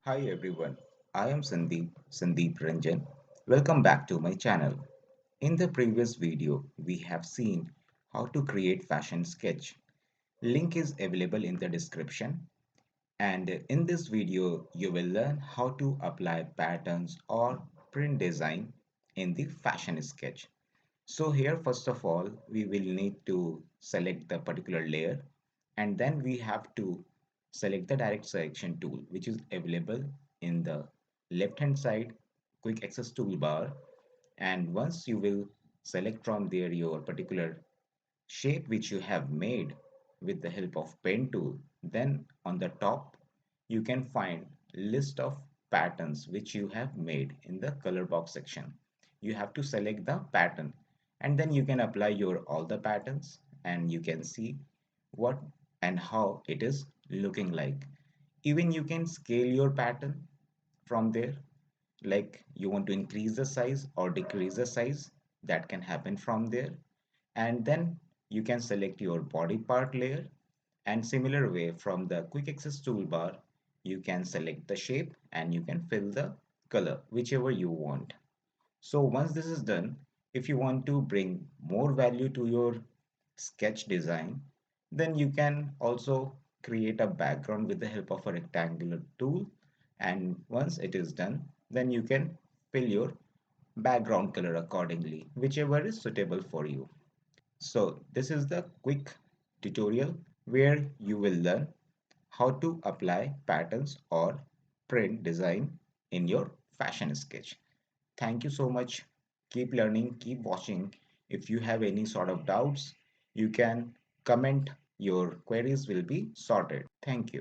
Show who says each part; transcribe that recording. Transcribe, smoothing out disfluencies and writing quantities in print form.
Speaker 1: Hi everyone, I am Sandeep Ranjan. Welcome back to my channel. In the previous video, we have seen how to create fashion sketch. Link is available in the description. And in this video, you will learn how to apply patterns or print design in the fashion sketch. So here, first of all, we will need to select the particular layer and then we have to select the direct selection tool, which is available in the left hand side quick access toolbar. And once you will select from there your particular shape which you have made with the help of pen tool, then on the top you can find list of patterns which you have made in the color box section. You have to select the pattern and then you can apply your all the patterns and you can see what and how it is looking like. Even you can scale your pattern from there, like you want to increase the size or decrease the size, that can happen from there. And then you can select your body part layer, and similar way from the quick access toolbar you can select the shape and you can fill the color whichever you want. So once this is done, if you want to bring more value to your sketch design, then you can also create a background with the help of a rectangular tool. And once it is done, then you can fill your background color accordingly, whichever is suitable for you. So this is the quick tutorial where you will learn how to apply patterns or print design in your fashion sketch. Thank you so much. Keep learning, keep watching. If you have any sort of doubts, you can comment. Your queries will be sorted. Thank you.